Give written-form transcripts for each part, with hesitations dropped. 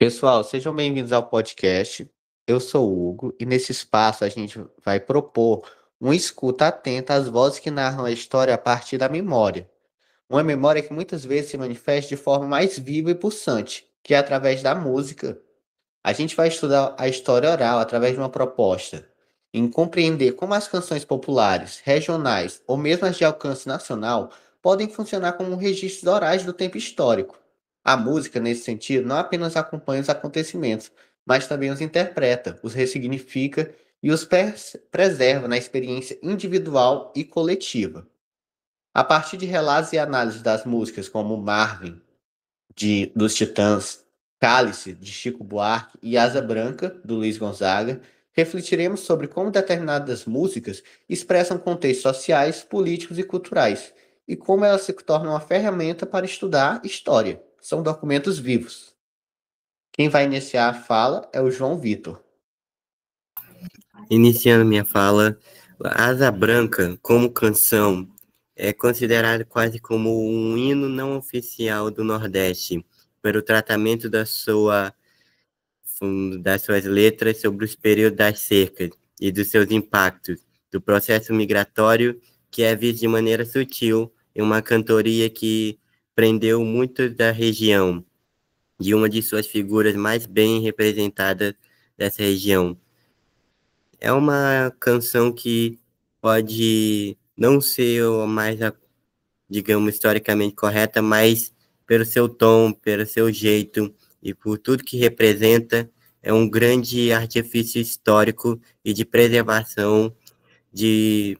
Pessoal, sejam bem-vindos ao podcast. Eu sou o Hugo e nesse espaço a gente vai propor uma escuta atenta às vozes que narram a história a partir da memória. Uma memória que muitas vezes se manifesta de forma mais viva e pulsante, que é através da música. A gente vai estudar a história oral através de uma proposta em compreender como as canções populares, regionais ou mesmo as de alcance nacional podem funcionar como registros orais do tempo histórico. A música, nesse sentido, não apenas acompanha os acontecimentos, mas também os interpreta, os ressignifica e os preserva na experiência individual e coletiva. A partir de relatos e análises das músicas como Marvin, dos Titãs, Cálice, de Chico Buarque e Asa Branca, do Luiz Gonzaga, refletiremos sobre como determinadas músicas expressam contextos sociais, políticos e culturais, e como elas se tornam uma ferramenta para estudar história. São documentos vivos. Quem vai iniciar a fala é o João Vitor. Iniciando minha fala, Asa Branca, como canção, é considerada quase como um hino não oficial do Nordeste, pelo tratamento das suas letras sobre os períodos das secas e dos seus impactos, do processo migratório, que é visto de maneira sutil em uma cantoria que prendeu muitos da região, de uma de suas figuras mais bem representadas dessa região. É uma canção que pode não ser a mais, digamos, historicamente correta, mas pelo seu tom, pelo seu jeito e por tudo que representa, é um grande artifício histórico e de preservação de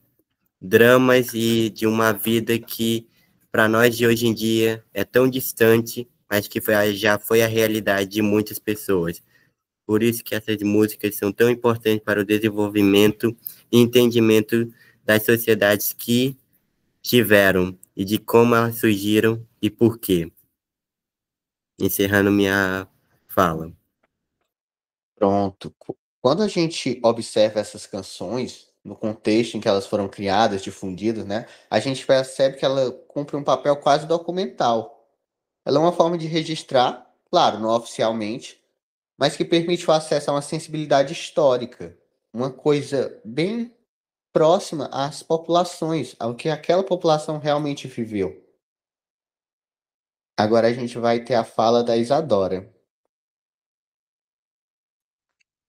dramas e de uma vida que, para nós de hoje em dia, é tão distante, mas que já foi a realidade de muitas pessoas. Por isso que essas músicas são tão importantes para o desenvolvimento e entendimento das sociedades que tiveram e de como elas surgiram e por quê. Encerrando minha fala. Pronto. Quando a gente observa essas canções, no contexto em que elas foram criadas, difundidas, né, a gente percebe que ela cumpre um papel quase documental. Ela é uma forma de registrar, claro, não oficialmente, mas que permite o acesso a uma sensibilidade histórica, uma coisa bem próxima às populações, ao que aquela população realmente viveu. Agora a gente vai ter a fala da Isadora.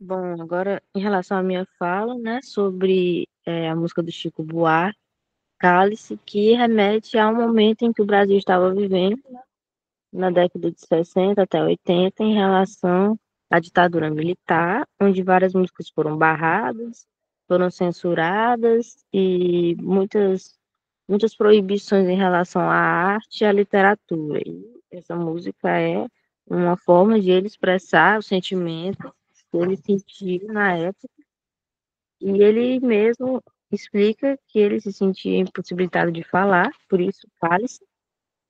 Bom, agora em relação à minha fala, né, sobre a música do Chico Buarque, Cálice, que remete ao momento em que o Brasil estava vivendo, né, na década de 60 até 80, em relação à ditadura militar, onde várias músicas foram barradas, foram censuradas e muitas proibições em relação à arte e à literatura. E essa música é uma forma de ele expressar os sentimentos que ele sentiu na época, e ele mesmo explica que ele se sentia impossibilitado de falar, por isso cálice,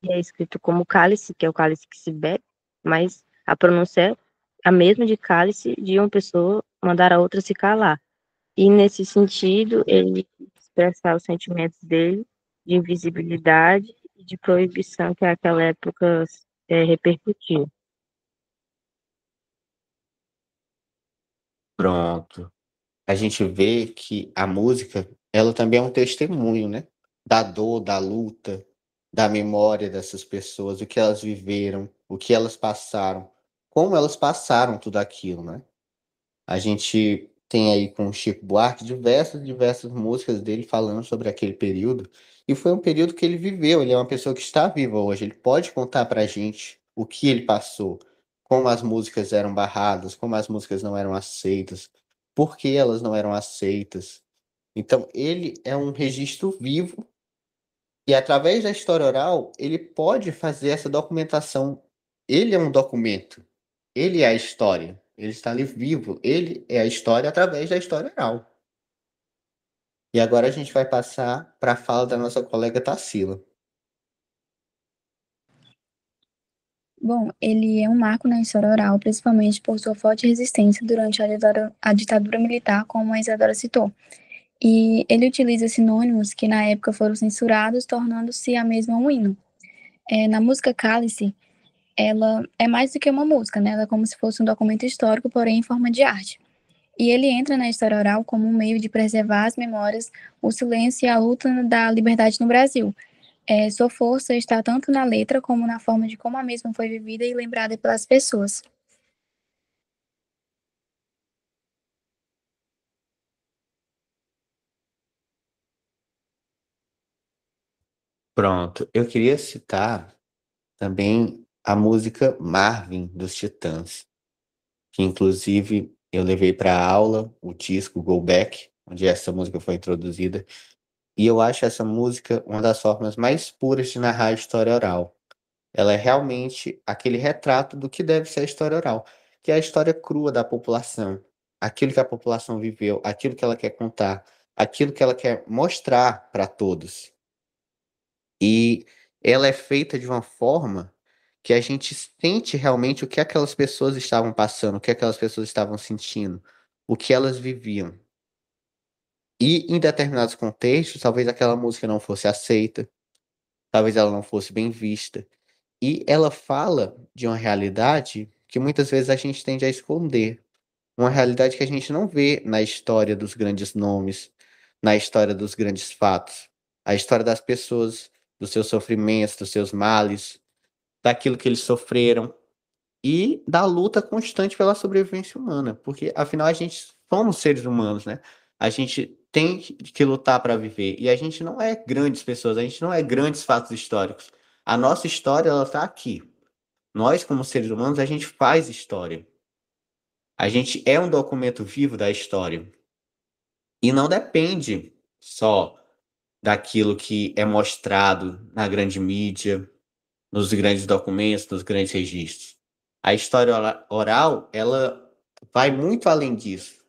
que é escrito como cálice, que é o cálice que se bebe, mas a pronúncia é a mesma de cálice, de uma pessoa mandar a outra se calar. E nesse sentido, ele expressar os sentimentos dele de invisibilidade e de proibição que aquela época repercutiu. Pronto. A gente vê que a música, ela também é um testemunho, né? Da dor, da luta, da memória dessas pessoas, o que elas viveram, o que elas passaram, como elas passaram tudo aquilo, né? A gente tem aí com o Chico Buarque diversas músicas dele falando sobre aquele período, e foi um período que ele viveu, ele é uma pessoa que está viva hoje, ele pode contar pra gente o que ele passou, como as músicas eram barradas, como as músicas não eram aceitas, por que elas não eram aceitas. Então, ele é um registro vivo e através da história oral, ele pode fazer essa documentação. Ele é um documento. Ele é a história. Ele está ali vivo. Ele é a história através da história oral. E agora a gente vai passar para a fala da nossa colega Tarsila. Bom, ele é um marco na história oral, principalmente por sua forte resistência durante a ditadura militar, como a Isadora citou. E ele utiliza sinônimos que na época foram censurados, tornando-se a mesma um hino. Na música Cálice, ela é mais do que uma música, né? Ela é como se fosse um documento histórico, porém em forma de arte. E ele entra na história oral como um meio de preservar as memórias, o silêncio e a luta da liberdade no Brasil. Sua força está tanto na letra como na forma de como a mesma foi vivida e lembrada pelas pessoas. Pronto, eu queria citar também a música Marvin dos Titãs, que inclusive eu levei para aula o disco Go Back, onde essa música foi introduzida, e eu acho essa música uma das formas mais puras de narrar a história oral. Ela é realmente aquele retrato do que deve ser a história oral, que é a história crua da população, aquilo que a população viveu, aquilo que ela quer contar, aquilo que ela quer mostrar para todos. E ela é feita de uma forma que a gente sente realmente o que aquelas pessoas estavam passando, o que aquelas pessoas estavam sentindo, o que elas viviam. E em determinados contextos, talvez aquela música não fosse aceita, talvez ela não fosse bem vista. E ela fala de uma realidade que muitas vezes a gente tende a esconder, uma realidade que a gente não vê na história dos grandes nomes, na história dos grandes fatos, a história das pessoas, dos seus sofrimentos, dos seus males, daquilo que eles sofreram e da luta constante pela sobrevivência humana, porque afinal a gente somos seres humanos, né? A gente tem que lutar para viver e a gente não é grandes pessoas, a gente não é grandes fatos históricos. A nossa história ela está aqui. Nós, como seres humanos, a gente faz história. A gente é um documento vivo da história. E não depende só daquilo que é mostrado na grande mídia, nos grandes documentos, nos grandes registros. A história oral, ela vai muito além disso.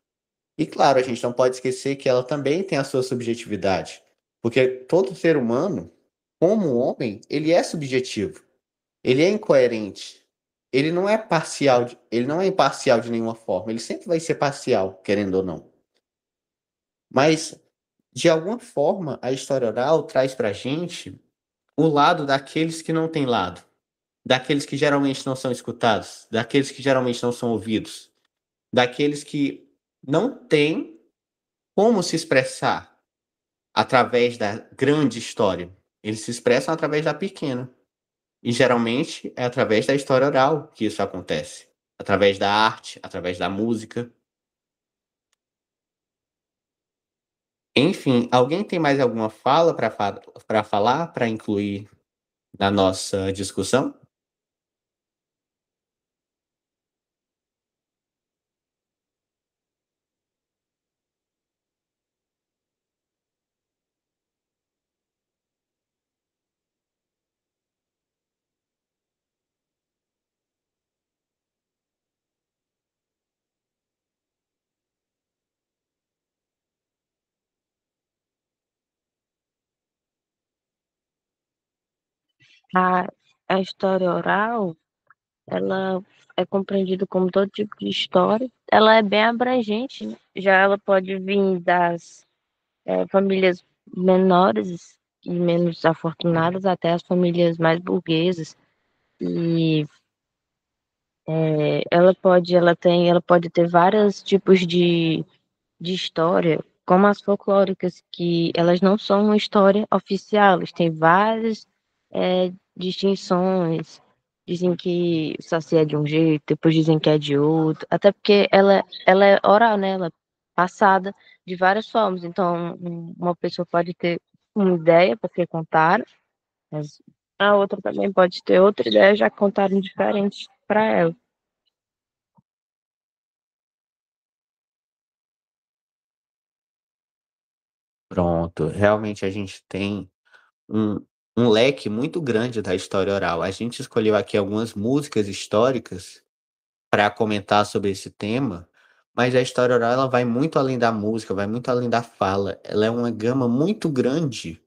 E claro, a gente não pode esquecer que ela também tem a sua subjetividade. Porque todo ser humano, como homem, ele é subjetivo. Ele é incoerente. Ele não é parcial, ele não é imparcial de nenhuma forma. Ele sempre vai ser parcial, querendo ou não. Mas, de alguma forma, a história oral traz pra gente o lado daqueles que não têm lado, daqueles que geralmente não são escutados, daqueles que geralmente não são ouvidos, daqueles que não têm como se expressar através da grande história. Eles se expressam através da pequena. E geralmente é através da história oral que isso acontece. Através da arte, através da música. Enfim, alguém tem mais alguma fala para falar, para incluir na nossa discussão? A, a história oral, ela é compreendida como todo tipo de história. Ela é bem abrangente, né? Já ela pode vir das famílias menores e menos afortunadas até as famílias mais burguesas. E ela pode ter vários tipos de história, como as folclóricas, que elas não são uma história oficial, elas têm várias distinções. Dizem que o Saci é de um jeito, depois dizem que é de outro, até porque ela é oral, né? Ela é passada de várias formas. Então, uma pessoa pode ter uma ideia para ser contada, mas a outra também pode ter outra ideia, já que contaram diferente para ela. Pronto, realmente a gente tem um, um leque muito grande da história oral. A gente escolheu aqui algumas músicas históricas para comentar sobre esse tema, mas a história oral ela vai muito além da música, vai muito além da fala. Ela é uma gama muito grande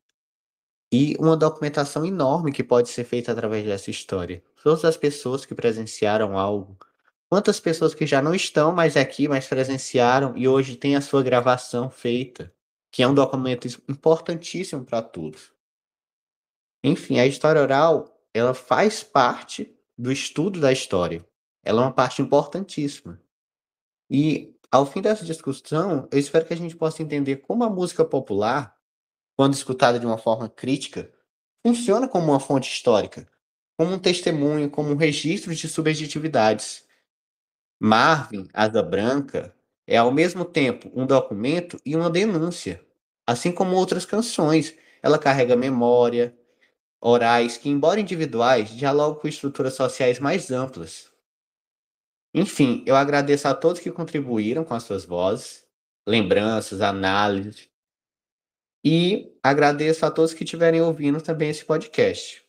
e uma documentação enorme que pode ser feita através dessa história. Todas as pessoas que presenciaram algo, quantas pessoas que já não estão mais aqui, mas presenciaram e hoje tem a sua gravação feita, que é um documento importantíssimo para todos. Enfim, a história oral, ela faz parte do estudo da história. Ela é uma parte importantíssima. E, ao fim dessa discussão, eu espero que a gente possa entender como a música popular, quando escutada de uma forma crítica, funciona como uma fonte histórica, como um testemunho, como um registro de subjetividades. Marvin, Asa Branca, é ao mesmo tempo um documento e uma denúncia. Assim como outras canções, ela carrega memória, orais que, embora individuais, dialogam com estruturas sociais mais amplas. Enfim, eu agradeço a todos que contribuíram com as suas vozes, lembranças, análises, e agradeço a todos que estiverem ouvindo também esse podcast.